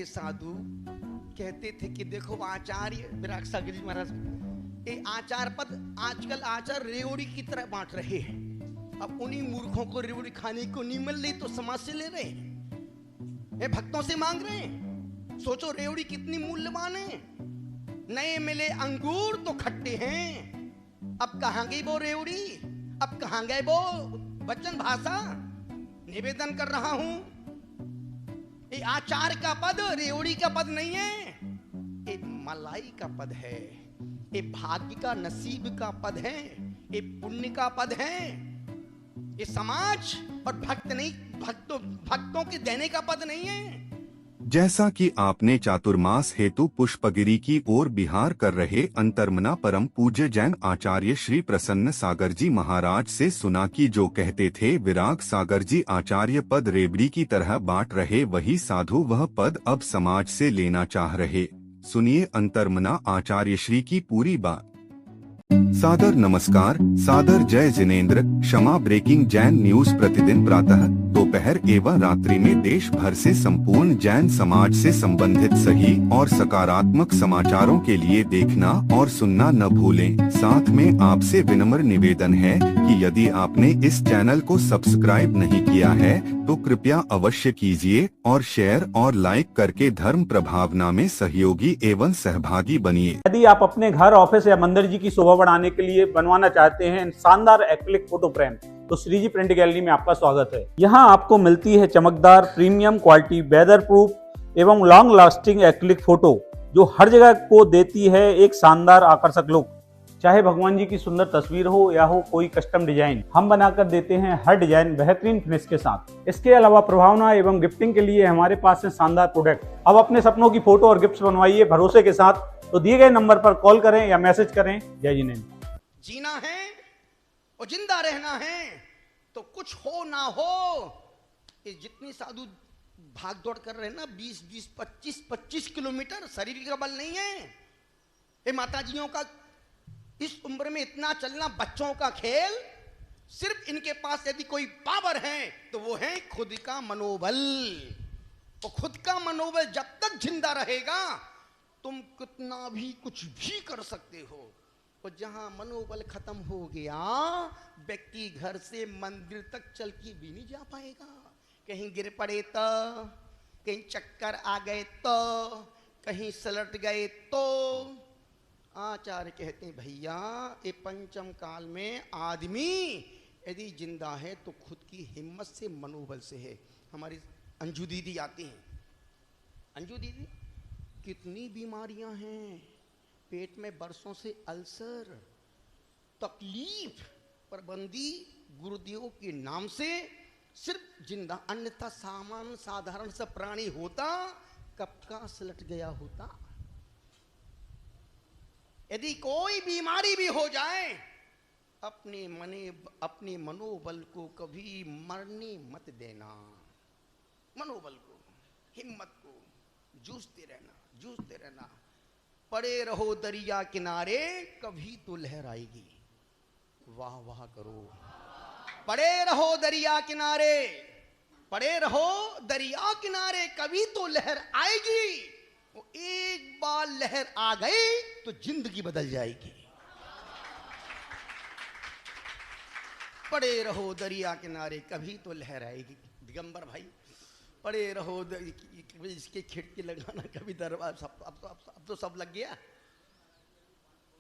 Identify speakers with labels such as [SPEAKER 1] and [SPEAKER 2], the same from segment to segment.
[SPEAKER 1] पहले साधु कहते थे कि देखो आचार्य विराग सागर जी महाराज ये आचार पद आजकल आचार रेवड़ी की तरह बांट रहे हैं। अब उन्हीं मूर्खों को रेवड़ी खाने को नहीं मिल रही तो समाज से ले रहे हैं, ये भक्तों से मांग रहे हैं। सोचो रेवड़ी कितनी मूल्यवान है। नए मिले अंगूर तो खट्टे हैं, अब कहां गई वो रेवड़ी, अब कहां गए वो वचन भाषा। निवेदन कर रहा हूं ये आचार का पद रेवड़ी का पद नहीं है, ये मलाई का पद है, ये भाग्य का नसीब का पद है, ये पुण्य का पद है। ये समाज और भक्त नहीं, भक्तों के देने का पद नहीं है।
[SPEAKER 2] जैसा कि आपने चातुर्मास हेतु पुष्पगिरी की ओर बिहार कर रहे अंतर्मना परम पूज्य जैन आचार्य श्री प्रसन्न सागर जी महाराज से सुना कि जो कहते थे विराग सागर जी आचार्य पद रेवड़ी की तरह बांट रहे, वही साधु वह पद अब समाज से लेना चाह रहे। सुनिए अंतर्मना आचार्य श्री की पूरी बात। सादर नमस्कार, सादर जय जिनेन्द्र। क्षमा ब्रेकिंग जैन न्यूज प्रतिदिन प्रातः दोपहर एवं रात्रि में देश भर से संपूर्ण जैन समाज से संबंधित सही और सकारात्मक समाचारों के लिए देखना और सुनना न भूलें। साथ में आपसे विनम्र निवेदन है कि यदि आपने इस चैनल को सब्सक्राइब नहीं किया है तो कृपया अवश्य कीजिए और शेयर और लाइक करके धर्म प्रभावना में सहयोगी एवं सहभागी बनिए।
[SPEAKER 3] यदि आप अपने घर, ऑफिस या मंदिर जी की शोभा बढ़ाने के लिए बनवाना चाहते हैं शानदार एक्रिलिक फोटो फ्रेम, तो श्री जी प्रिंट गैलरी में आपका स्वागत है। यहाँ आपको मिलती है चमकदार प्रीमियम क्वालिटी वेदर प्रूफ एवं लॉन्ग लास्टिंग एक्रिलिक फोटो, जो हर जगह को देती है एक शानदार आकर्षक लुक। चाहे भगवान जी की सुंदर तस्वीर हो या हो कोई कस्टम डिजाइन, हम बनाकर देते हैं हर डिजाइन बेहतरीन फिनिश के साथ। इसके अलावा प्रभावना एवं गिफ्टिंग के लिए हमारे पास है शानदार प्रोडक्ट। अब अपने सपनों की फोटो और गिफ्ट बनवाइए भरोसे के साथ। तो दिए गए नंबर पर कॉल करें या मैसेज करें। जय जिनेन्द्र।
[SPEAKER 1] जीना है और जिंदा रहना है तो कुछ हो ना हो, ये जितनी साधु भाग दौड़ कर रहे हैं ना 20-20, 25-25 किलोमीटर, शरीर का बल नहीं है। ये माताजियों का इस उम्र में इतना चलना बच्चों का खेल। सिर्फ इनके पास यदि कोई पावर है तो वो है खुद का मनोबल। और खुद का मनोबल जब तक जिंदा रहेगा तुम कितना भी कुछ भी कर सकते हो। और जहां मनोबल खत्म हो गया, व्यक्ति घर से मंदिर तक चल के भी नहीं जा पाएगा। कहीं गिर पड़े तो, कहीं चक्कर आ गए तो, कहीं सलट गए तो। आचार्य कहते हैं भैया ये पंचम काल में आदमी यदि जिंदा है तो खुद की हिम्मत से, मनोबल से है। हमारी अंजू दीदी आती हैं। अंजू दीदी, कितनी बीमारियां हैं, पेट में बरसों से अल्सर, तकलीफ, पर बंदी गुरुदेव के नाम से सिर्फ जिंदा, अन्यथा साधारण सा प्राणी होता कब का सलट गया होता। यदि कोई बीमारी भी हो जाए, अपने मनोबल को कभी मरने मत देना। मनोबल को, हिम्मत को जूझते रहना। पड़े रहो दरिया किनारे, कभी तो लहर आएगी। वाह वाह करो। पड़े रहो दरिया किनारे, पड़े रहो दरिया किनारे, कभी तो लहर आएगी। वो एक बार लहर आ गई तो जिंदगी बदल जाएगी। पड़े रहो दरिया किनारे, कभी तो लहर आएगी। दिगंबर भाई, पड़े रहो इसके खिड़की लगाना, कभी दरवाजा। अब तो सब लग गया।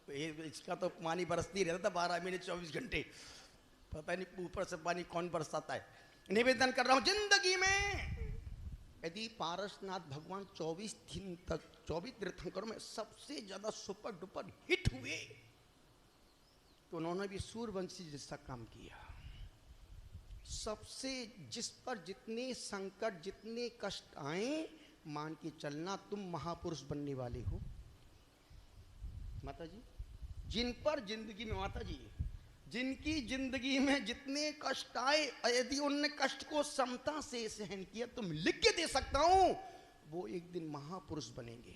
[SPEAKER 1] इसका तो पानी बरसती रहता था 12 महीने 24 घंटे, पता नहीं ऊपर से पानी कौन बरसाता है। निवेदन कर रहा हूं, जिंदगी में यदि पारसनाथ भगवान 24 दिन तक 24 तीर्थंकरों में सबसे ज्यादा सुपर डुपर हिट हुए तो उन्होंने भी सूर्यवंशी जैसा काम किया। सबसे जिस पर जितने संकट, जितने कष्ट आए, मान के चलना तुम महापुरुष बनने वाले हो। माता जी, जिन पर जिंदगी में, माता जी जिनकी जिंदगी में जितने कष्ट आए, यदि उनने कष्ट को समता से सहन किया, तुम लिख के दे सकता हूं, वो एक दिन महापुरुष बनेंगे।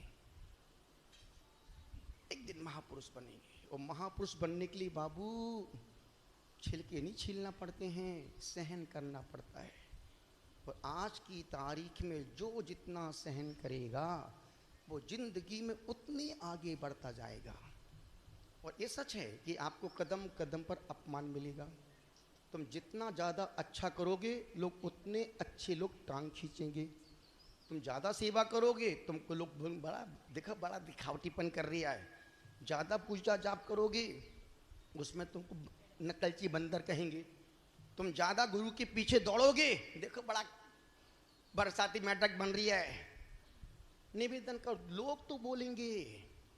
[SPEAKER 1] एक दिन महापुरुष बनेंगे। और महापुरुष बनने के लिए बाबू छिलके नहीं छीलना पड़ते हैं, सहन करना पड़ता है। और आज की तारीख में जो जितना सहन करेगा वो जिंदगी में उतनी आगे बढ़ता जाएगा। और ये सच है कि आपको कदम कदम पर अपमान मिलेगा। तुम जितना ज़्यादा अच्छा करोगे लोग उतने अच्छे लोग टांग खींचेंगे। तुम ज़्यादा सेवा करोगे तुमको लोग बड़ा दिखावटीपन कर रहा है। ज़्यादा पूजा जाप करोगे उसमें तुमको नकलची बंदर कहेंगे। तुम ज़्यादा गुरु के पीछे दौड़ोगे, देखो बड़ा बरसाती मेढक बन रही है, निवेदन कर, लोग तो बोलेंगे,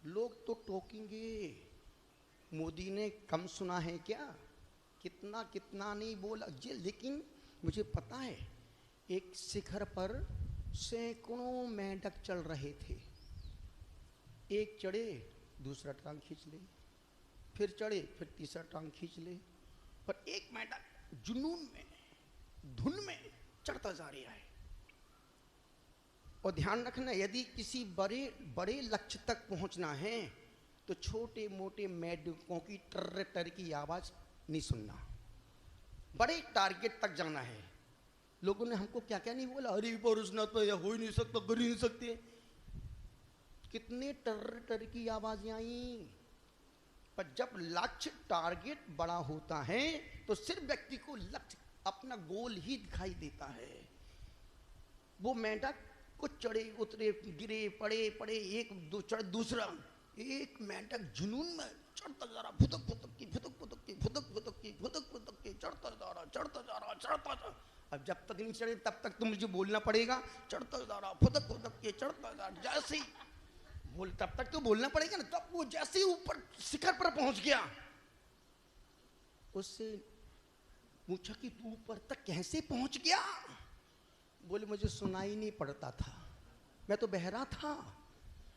[SPEAKER 1] लोग तो टोकेंगे। मोदी ने कम सुना है क्या? कितना कितना नहीं बोला जी, लेकिन मुझे पता है एक शिखर पर सैकड़ों मेंढक चल रहे थे। एक चढ़े दूसरा टांग खींच ले, फिर चढ़े फिर तीसरा टांग खींच ले, पर एक मेंढक जुनून में धुन में चढ़ता जा रहा है। और ध्यान रखना, यदि किसी बड़े बड़े लक्ष्य तक पहुंचना है तो छोटे मोटे मेंढकों की टर टर की आवाज नहीं सुनना। बड़े टारगेट तक जाना है। लोगों ने हमको क्या क्या नहीं बोला, अरे परुषनाथ तो यह हो ही नहीं सकता, कर ही नहीं सकते। कितने टर टर की आवाजें आई। पर जब लक्ष्य टारगेट बड़ा होता है तो सिर्फ व्यक्ति को लक्ष्य अपना गोल ही दिखाई देता है। वो मेंढक कुछ चढ़े उतरे गिरे पड़े पड़े, एक दो चढ़ दूसरा, एक मेंढक जुनून में चढ़ता जा रहा, फुदक फुदक की फुदक फुदक की फुदक फुदक की फुदक फुदक की चढ़ता जा रहा चढ़ता जा रहा चढ़ता जा। अब जब तक नहीं चढ़े तब तक तुम मुझे बोलना पड़ेगा, चढ़ता जा रहा फुदक फुदक के चढ़ता जा रहा। जैसे ही बोल तब तक तो बोलना पड़ेगा ना। तब वो जैसे ही ऊपर शिखर पर पहुंच गया, उससे पूछा कि तू ऊपर तक कैसे पहुंच गया? बोले मुझे सुनाई नहीं पड़ता था, मैं तो बहरा था।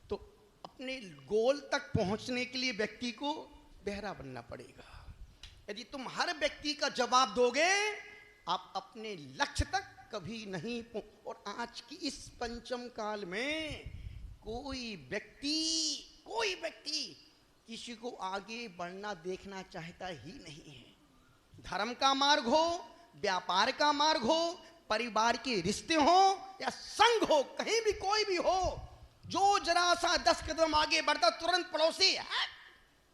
[SPEAKER 1] तो अपने गोल तक पहुंचने के लिए व्यक्ति को बहरा बनना पड़ेगा। यदि तुम हर व्यक्ति का जवाब दोगे आप अपने लक्ष्य तक कभी नहीं और आज की इस पंचम काल में कोई व्यक्ति किसी को आगे बढ़ना देखना चाहता ही नहीं है। धर्म का मार्ग हो, व्यापार का मार्ग हो, परिवार के रिश्ते हो या संघ हो, कहीं भी कोई भी हो, जो जरा सा 10 कदम आगे बढ़ता तुरंत पड़ोसी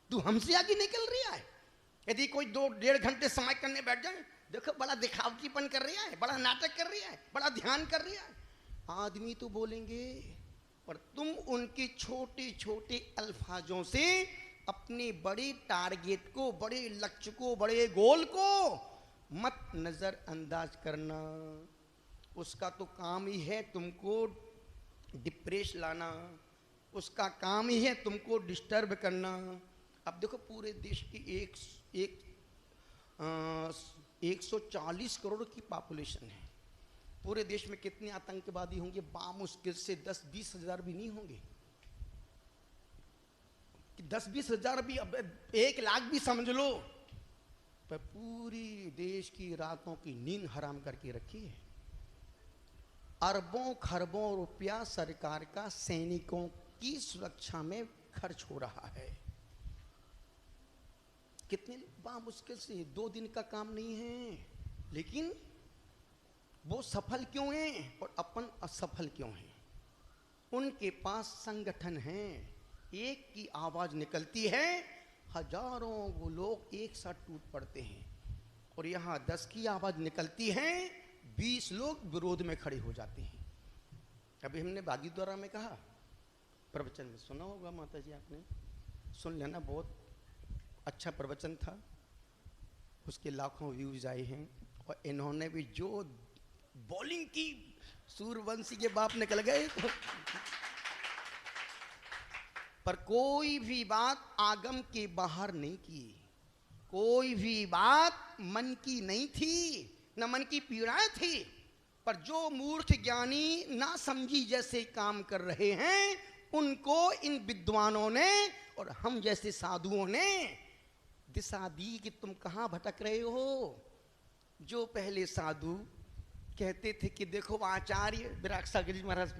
[SPEAKER 1] तू हमसे आगे निकल रहा है। यदि कोई 2-1.5 घंटे समय करने बैठ जाए, देखो बड़ा दिखावटीपन कर रहा है, बड़ा नाटक कर रहा है, बड़ा ध्यान कर रहा है, आदमी तो बोलेंगे। पर तुम उनके छोटे छोटे अल्फाजों से अपने बड़े टारगेट को, बड़े लक्ष्य को, बड़े गोल को मत नजरअंदाज करना। उसका तो काम ही है तुमको डिप्रेस लाना, उसका काम ही है तुमको डिस्टर्ब करना। अब देखो पूरे देश की 140 करोड़ की पॉपुलेशन है। पूरे देश में कितने आतंकवादी होंगे? बामुश्किल से 10-20 हजार भी नहीं होंगे। 10-20 हजार भी, अब 1 लाख भी समझ लो, पर पूरी देश की रातों की नींद हराम करके रखी है। अरबों खरबों रुपया सरकार का सैनिकों की सुरक्षा में खर्च हो रहा है। कितने बामुश्किल से 2 दिन का काम नहीं है, लेकिन वो सफल क्यों हैं और अपन असफल क्यों हैं? उनके पास संगठन है, एक की आवाज निकलती है, हजारों वो लोग एक साथ टूट पड़ते हैं। और यहाँ 10 की आवाज निकलती है, 20 लोग विरोध में खड़े हो जाते हैं। अभी हमने बागीद्वारा में कहा, प्रवचन में सुना होगा माता जी, आपने सुन लेना, बहुत अच्छा प्रवचन था, उसके लाखों व्यूज आए हैं। और इन्होंने भी जो बॉलिंग की, सूर्यवंशी के बाप निकल गए। पर कोई भी बात आगम के बाहर नहीं की, कोई भी बात मन की नहीं थी, न मन की पीड़ाएं थी। पर जो मूर्ख ज्ञानी ना समझी जैसे काम कर रहे हैं, उनको इन विद्वानों ने और हम जैसे साधुओं ने दिशा दी कि तुम कहाँ भटक रहे हो। जो पहले साधु कहते थे कि देखो आचार्य विराट सागर जी महाराज,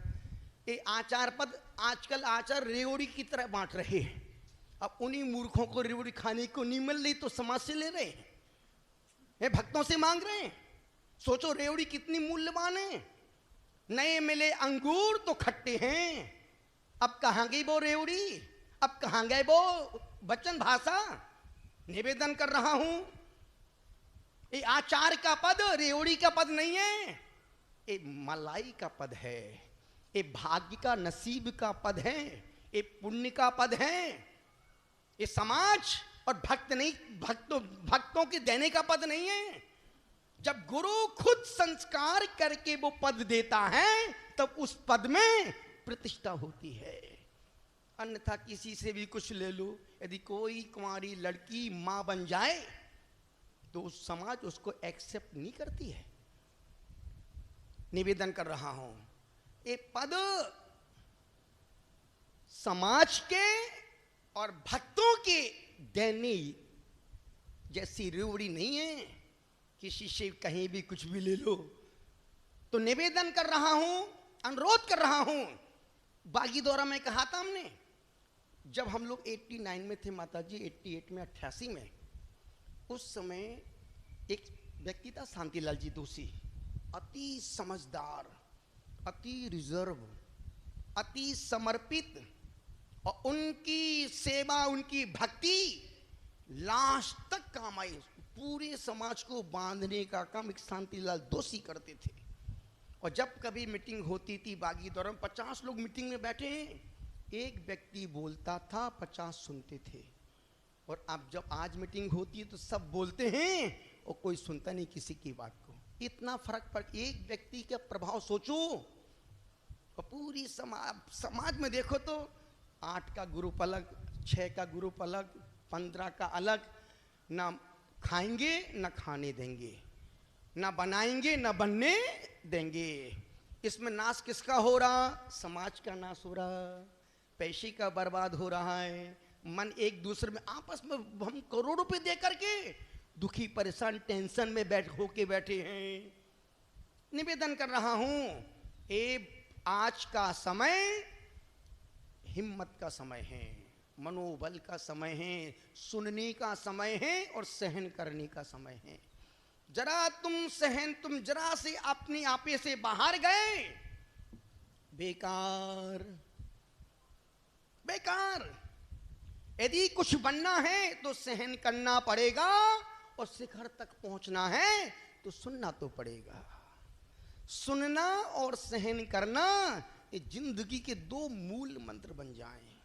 [SPEAKER 1] ये आचार पद आजकल आचार रेवड़ी की तरह बांट रहे हैं। अब उन्हीं मूर्खों को रेवड़ी खाने को नहीं मिल रही तो समाज से ले रहे हैं, भक्तों से मांग रहे हैं। सोचो रेवड़ी कितनी मूल्यवान है। नए मिले अंगूर तो खट्टे हैं, अब कहां गई वो रेवड़ी, अब कहां गए वो वचन भाषा। निवेदन कर रहा हूं, ये आचार का पद रेवड़ी का पद नहीं है, ये मलाई का पद है, ये भाग्य का नसीब का पद है, ये पुण्य का पद है, ये समाज और भक्त नहीं, भक्तों के देने का पद नहीं है। जब गुरु खुद संस्कार करके वो पद देता है तब उस पद में प्रतिष्ठा होती है। अन्यथा किसी से भी कुछ ले लो, यदि कोई कुंवारी लड़की मां बन जाए तो समाज उसको एक्सेप्ट नहीं करती है। निवेदन कर रहा हूं, ये पद समाज के और भक्तों के देने जैसी रेवड़ी नहीं है, किसी से कहीं भी कुछ भी ले लो। तो निवेदन कर रहा हूं, अनुरोध कर रहा हूं, बागी दौरा में कहा था हमने, जब हम लोग 89 में थे माताजी, 88 में, 88 में, उस समय एक व्यक्ति था शांतिलाल जी दोषी, अति समझदार, अति रिजर्व, अति समर्पित, और उनकी सेवा, उनकी भक्ति लास्ट तक काम आई। पूरे समाज को बांधने का काम एक शांतिलाल दोषी करते थे। और जब कभी मीटिंग होती थी बागी दौरान, 50 लोग मीटिंग में बैठे हैं, एक व्यक्ति बोलता था, 50 सुनते थे। और अब जब आज मीटिंग होती है तो सब बोलते हैं और कोई सुनता नहीं किसी की बात को। इतना फर्क पड़, एक व्यक्ति का प्रभाव सोचो। और पूरी समाज में देखो तो 8 का ग्रुप अलग, 6 का ग्रुप अलग, 15 का अलग, ना खाएंगे ना खाने देंगे, ना बनाएंगे ना बनने देंगे। इसमें नाश किसका हो रहा? समाज का नाश हो रहा, पैसे का बर्बाद हो रहा है। मन एक दूसरे में आपस में हम करोड़ों रुपए दे करके दुखी परेशान टेंशन में बैठे हैं। निवेदन कर रहा हूं, आज का समय हिम्मत का समय है, मनोबल का समय है, सुनने का समय है और सहन करने का समय है। जरा तुम जरा से अपने आपे से बाहर गए, बेकार बेकार। यदि कुछ बनना है तो सहन करना पड़ेगा, और शिखर तक पहुंचना है तो सुनना तो पड़ेगा। सुनना और सहन करना ये जिंदगी के 2 मूल मंत्र बन जाएं।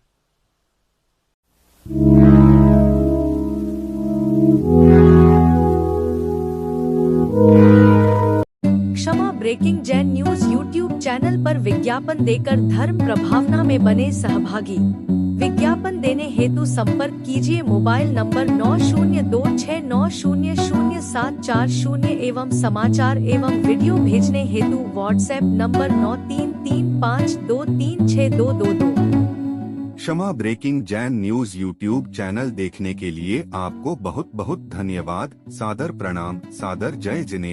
[SPEAKER 4] Kshama breaking Jain news YouTube channel पर विज्ञापन देकर धर्म प्रभावना में बने सहभागी। विज्ञापन देने हेतु संपर्क कीजिए मोबाइल नंबर 9026900740 एवं समाचार एवं वीडियो भेजने हेतु WhatsApp number 9335236222।
[SPEAKER 2] Kshama breaking Jain news YouTube channel देखने के लिए आपको बहुत बहुत धन्यवाद। सादर प्रणाम, सादर जय जिनेन्द्र।